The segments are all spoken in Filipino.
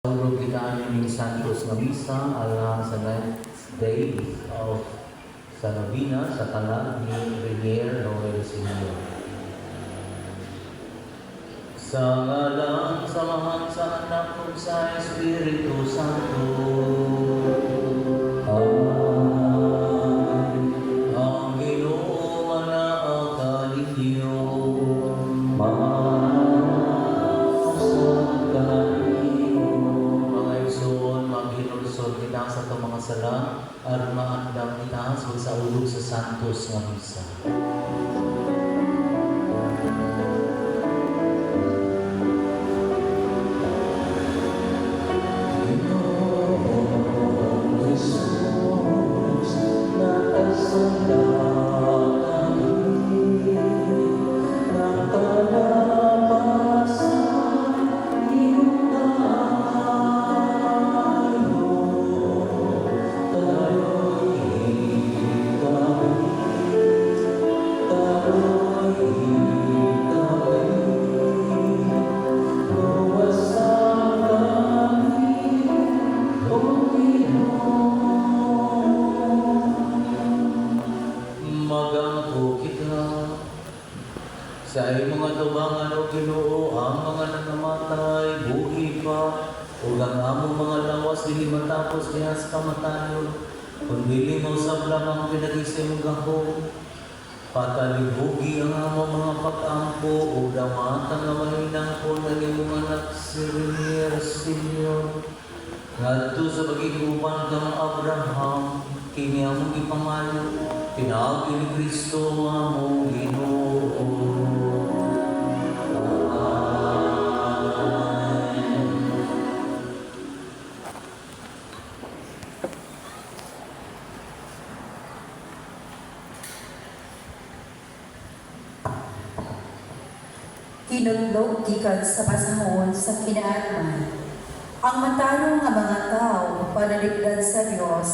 Sauro kita ni Santos nga misa ala sa 9th day of sa Novena sa talag ni Renier Noel Senior. Sa ngalan samahan sa anak ug sa Espiritu Santo. Amen. Ang Ginoo manaakalihyo. Kita sa itong mga sala aron maandam kita sa ulog sa Santos nga misa. Sa iyong mga tubangan o Ginoo, ang mga nanamatay, buhi pa, o ang among mga lawas, dili matapos diha sa kamatayon, kundi mo sablang ang pinag-isim gahong, patalibugi ang among mga pag-ampo, o damatan na mahinang po na iyong anak si Renier Senior. Ngadto sa pag-iguban kang Abraham, kini among ipamalo, pinagi ni Kristo among Ginoo. Kinudlog gikan sa pasahon sa kinaarman. Ang matarong nga mga tao panaligdan sa Dios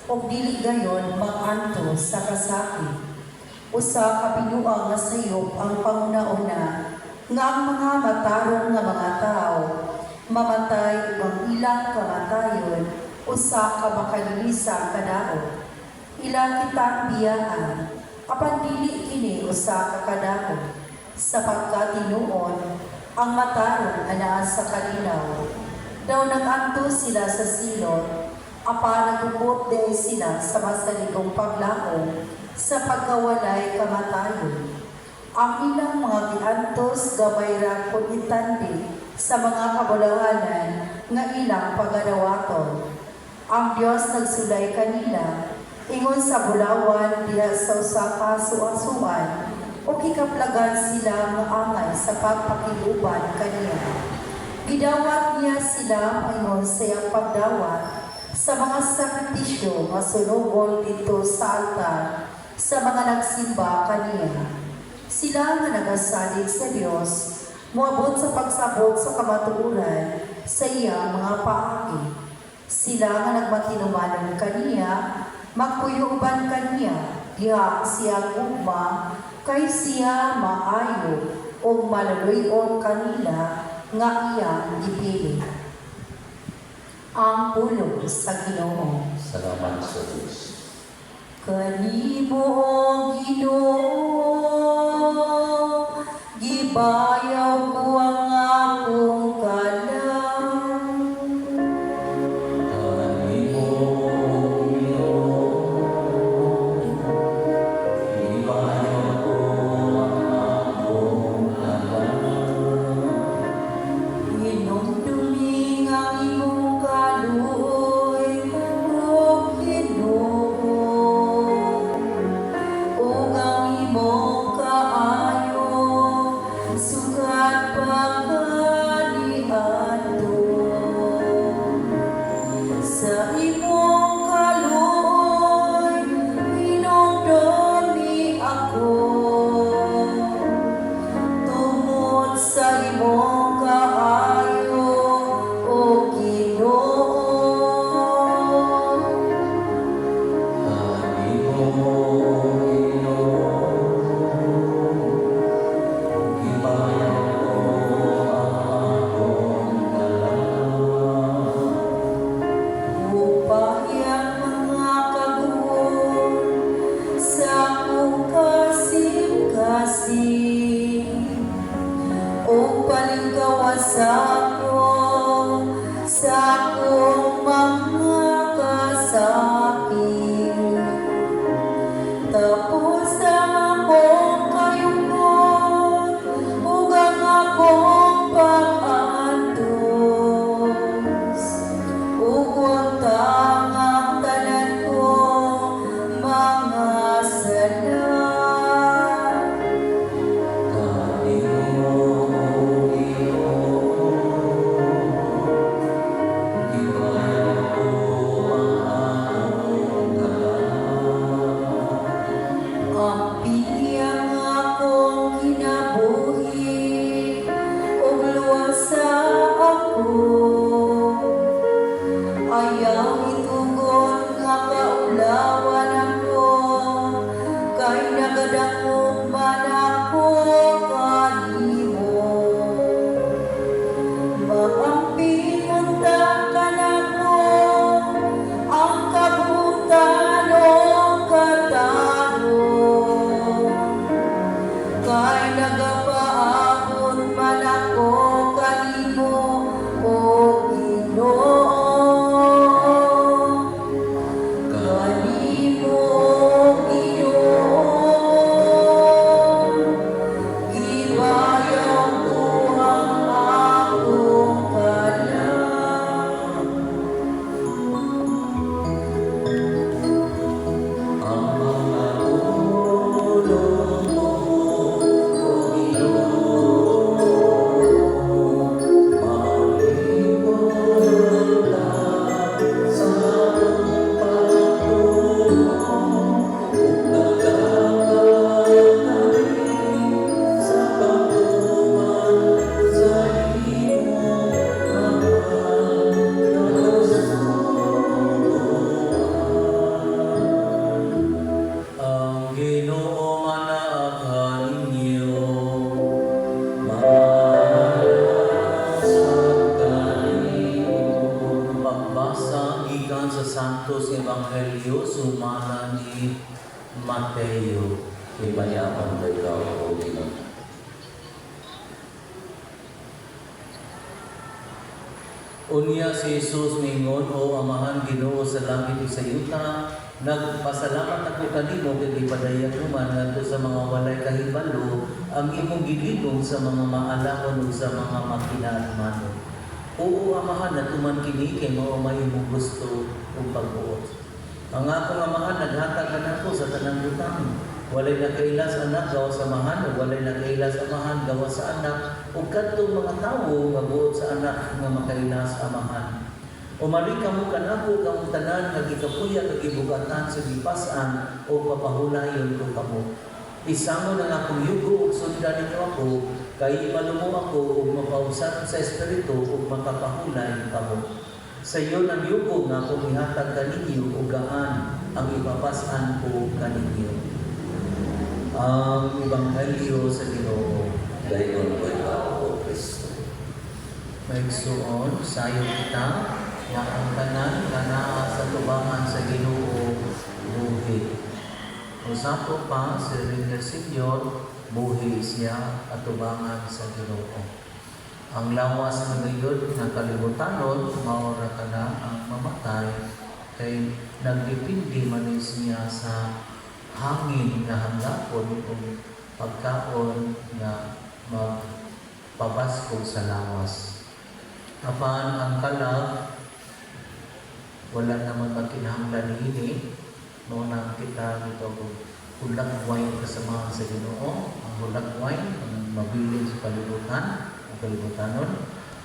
ug dili gayon mag-anto sa kasakit. Usa ka binuang nga sayop ang panguna-una nga ang mga matarong nga mga tao mamatay ug ang ilang kamatayon usa ka makalilisa kadao. Ilang kitang biyaan apan dili kini usa ka kadao. Sapagkat tinuon ang matarong anaa sa kalinaw. Daw nag-anto sila sa silot, apa nagubot day sila sa masaligong paglaong sa pagkawalay kamatayon. Ang ilang mga giantos gabay ra kung itandi sa mga kabulahanan nga ilang pagadawaton. Ang Dios nagsulay kanila, ingon sa bulawan diha sa usa ka suasuan, o kikaplagan sila maangay sa pagpakiluban kaniya. Gidawat niya sila ayon sa iyang pagdawat sa mga sakripisyo nga sunugon dito sa altar sa mga nagsimba kaniya. Sila nga nagasalig sa Dios, moabot sa pagsabot sa kamatuoran sa iyang mga paagi. Sila nga nagmatinumanon kaniya, magpuyuban kaniya, diha siya ugma, kay siya maayo o malaluyon kanila nga iyang gipili. Ang pulong sa Ginoo. Salamat sa Diyos. Kanimo o Ginoo, gibayaw ko ang akong kalang. Kanimo o Ginoo, ibayaw ko ang akong kalang. Inumduming ang imong kaluoy, o Ginoo, ug ang imong kaayo, sugat Santos Evangelio sumana ni Mateo. Ibayaman kay ikaw, O Ginoo. Unya si Jesus ningon, O Amahan Ginoo sa langit ug sa yuta, nagpasalamat ako kanimo kay gipadayag mo man ngadto sa mga walay kahibalo ang imong gilingkod sa mga maalamon ug sa mga makinahanglan. Oo, Amahan, natuman kini kay mao may imong gusto ug pagbuot. Ang akong Amahan, naghatag ka nako sa tanang butang. Walay nakailas anak gawa sa Amahan, ug walay nakailas Amahan gawa sa anak, ug kadtong mga tawo nga buot sa anak nga makailas Amahan. Umali ka mo kanako kang tanan nga gikapuya kag gibugatan sa gipas-an o papahulayon ko kamo. Isamo na akong yugo ug sundan ninyo ako, kay malumo ako ug mapausan sa espiritu ug makapahulay kamo. Sa iyo ang yugo nga akong ihatag kaninyo ug gaan ang ipapas-an ko kaninyo. Ang Ebanghelyo sa Ginoo. Dayon ko ikaw, O Kristo. Maigsuon, sayo kita, nga ang tanan nga naa sa tubangan sa Ginoo buhi. Usato pa si Rinner Senyor, buhi siya at tubangan sa Ginoo. Ang lawas ng gayon na kalibutanon, maura ka na ang mamatay, kay nagdipindi man siya sa hangin na hanggapon o pagkaon na magpabasko sa lawas. Apan ang kalag, wala naman magkinahanglan ini, muna kita nito hulag wine kasama sa Ginoo. Ang hulag wine, ang mabiling sa kalibutanon,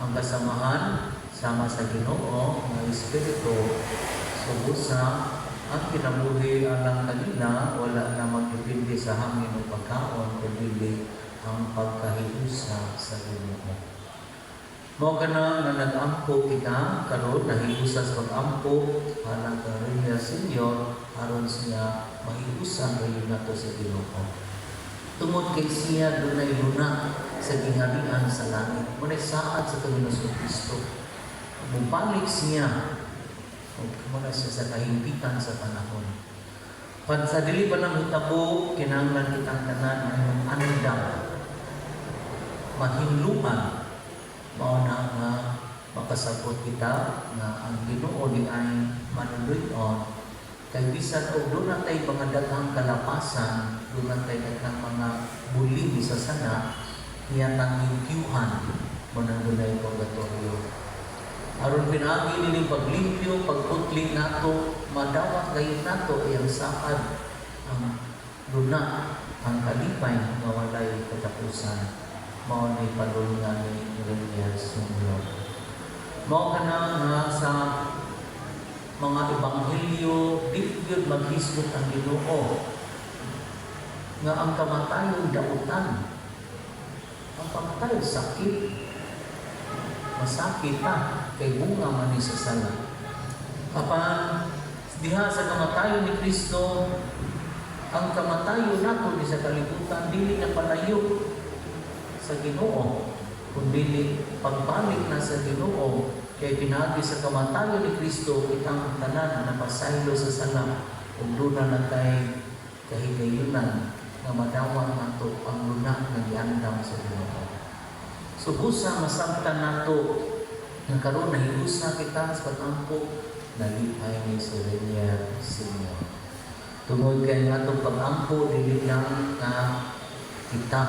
ang kasamahan sama sa Ginoo, ang Espiritu, subusa, ang kinabuhi alang kanina, wala na magdipindi sa hangin o pagkaon, kundi ang pagkahiusa sa Ginoo. Mao kana na nag-ampo kita karon nahiusa sa pag-ampo alang karon niya Senyor aron siya mahiusa gayon nato sa Ginoo. Tungod kay siya dunay luna sa gingharian sa langit. Munay saad sa Panginoon Kristo. Mubalik siya ug muna siya sa kahimpitan sa panahon. Pan sa dili pa nang hitabo kinahanglan kitang tanan ang andam. Mahinluan mao na nga makasabot kita nga ang Ginoo di ay manuluyon kay bisan og doon natay mga daghang kalapasan, doon natay daghang mga bulig sa sana, iyatang limpyuhan mo nang dunay purgatorio. Aron pinagi nini paglimpyo, pagputli nato, madawat gayon nato iyang saad ang luna, ang kalipay nga walay katapusan. Mao ni padulungan ni Rinner Senyor. Mao kana nga sa mga ebanghelyo di gyud maghisgot ang Ginoo nga ang kamatayon dautan. Ang pagkatay sakit, masakit kay bunga man ni sa sala. Apan diha sa kamatayon ni Kristo, ang kamatayon nato di sa kalibutan dili na palayo sa Ginoo, kundi pagbalik na sa Ginoo, kay pinagi sa kamatayon ni Kristo itang tanan na pasaylo sa sala ug duna na kay kahigayunan nga madawat nato ang luna nga giandam sa Ginoo. Subusa masabtan nato nga karon nahiusa kita sa pag-ampo nalipay ni si Rinner Senyor. Tungod kay atong pag-ampo dili lang nga kita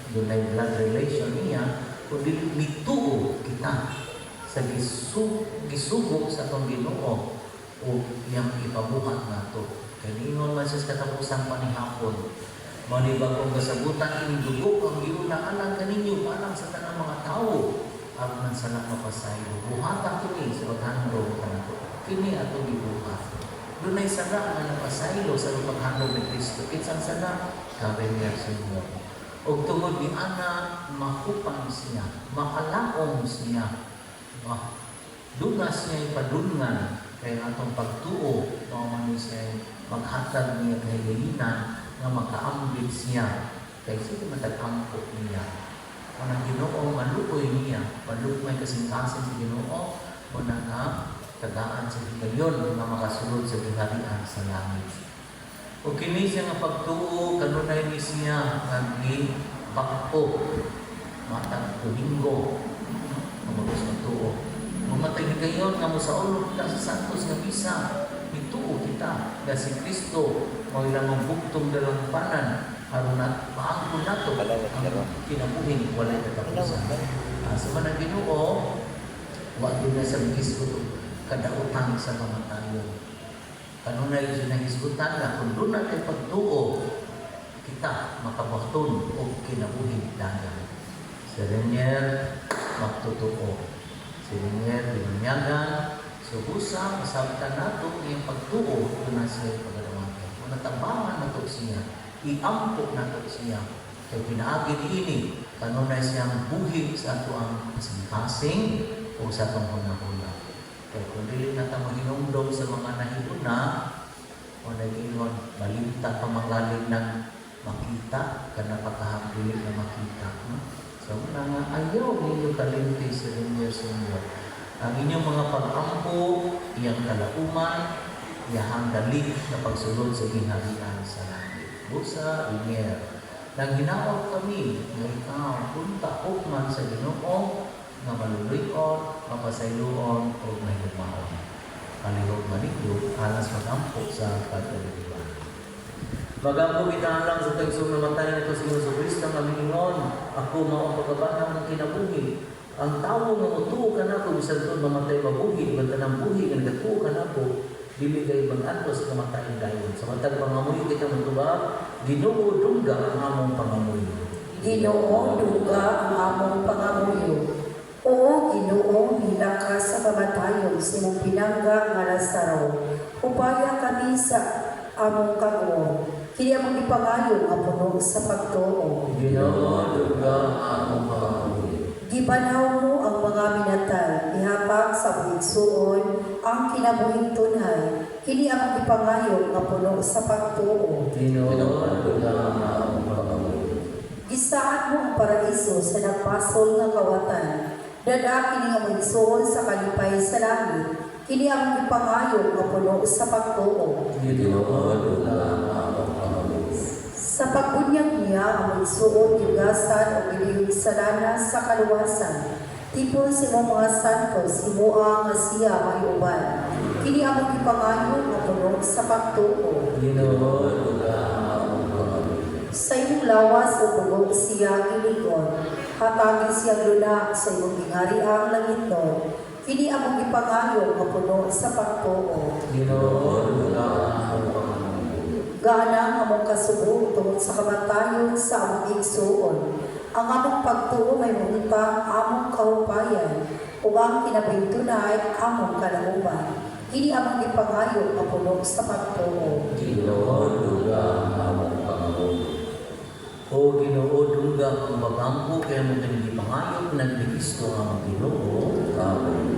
dunay blood relation niya, kundi mituo kita sa gisugok sa atong Ginoo o iyang ipabuhat nato. Kay niingon man sa katapusang panihapon, maliba kong kasabutan inyong dugo ang giuna alang kaninyo alang sa tanang mga tao aron man sana mapasaylo. Buhatan kini sa paghandog kanato. Kini atong gibuhat. Dunay sana nga napasaylo sa paghandog ni Kristo. Kinsan sana Rinner Senyor. O tungod ni ana mahupang siya, makalaong siya, dunas niya ipadungan kay atong pagtuo, man siya maghatag niya kahilinan nga makaambit siya kay sige matag-ampo niya. Ang Ginoo maluoy niya, malupay kasing-kasing si Ginoo, muna nga tagaan sa higayon na makasulod sa giharian sa langit. O kini siya nga pagtuo kanunay ni siya nga gibakpo matag Domingo magos magtuo. Mamatay higayon nga mosaulog kita sa santos nga misa. Ituo kita nga si Kristo mao ilang bugtong dalampanan aron na maangkon nato ang kinabuhing walay katapusan. Sa manang Ginoo, wa gyud na sa gisgot kadautan sa kamatayon. Kanunay sinahisgutan na kung doon natin pagtuo, kita makabaton o kinabuhing dagan. Si Renier, magtutuo. Si Renier, binunyagan, subusa, masabtan nato yung pagtuo, doon na siya pagdamagan. Kung natabangan nato siya, iampo nato siya. Kaya pinaagin ini, kanunay siyang buhig sa ato ang kasing o sa atong hunahuna. Kaya kung dili na tayo mahinumdom sa mga nahihuna, o nag-iwan, balita pa mangaling ng makita, ka napakahapili na makita. No? So, nga ayaw ninyo kalimti sa Renier Senior. Ang inyong mga pag-ampo, iyang kalauman, iyahang dalik na pagsulod sa ginharian sa langit. Busa, Renier, nang hinawag kami, nga ikaw, punta ukman sa Ginoo, nga maluluyon, mapasayloon, o mahilumaon. Kalihog manikyo, alas mag-ampok sa pagkaliwan. Magampo kita lang sa tagsong namatay na ito si Yesu Cristo nga mingon, ako mao pagkabanang ng kinabuhi. Ang tao nga mutuo ka na ko, bisan ito mamatay mabuhi, banta ng buhi, nga nagatuo ka na ko, dili kayo mag-anto sa kamatayin dayon. Sa matag pangamuyo kita magtuba, Ginoo duga ang among pangamuyo. Ginoo duga ang among pangamuyo. Oo, Ginoo, hilaka sa kamatayon si mong pinangga nga Lazaro. Upaya kami sa among kago. Kini among ipangayo nga puno sa pagtuo. Ginoo duga ang among pangamuyo. Gibanaw mo ang mga minatay, ihapak sa buhigsuon ang kinabuhing tunay. Kini among ipangayo nga puno sa pagtuo. Ginoo duga ang among pangamuyo. Gisaad mo ang paraiso sa nagpasol nga kawatan. Dada kini nga magsuon sa kalipay sa langit. Kini ang ipangayo nga puno sa pagtuo. Ginoo duga ang among pangamuyo. Sa pagbunyag niya ang magsuon, yugasan o gilihog sa lana sa kaluwasan. Tipon si mga santos, si Moa nga siya may uban. Kini ang magipangayo nga puno sa pagtuo. Ginoo duga ang among pangamuyo. Sa iyong lawas o bulog siya iligon. Hatagi siya luna sa iyong gingariang langitno. Kini ang magipangayo nga puno sa pagtuo. Ginoo duga ang among pangamuyo. Gaanang among kasubo tungod sa kamatayon sa among igsuon. Ang among pagtuo may muntang among kahupayan o ang kinabintunay among kalauban. Kini among ipangayo nga puno sa pagtuo. Ginoo duga ang among pangamuyo. O Ginoo duga ang magampo kaya mo kanang gipangayop nagbigisto ang Ginoo. Amen.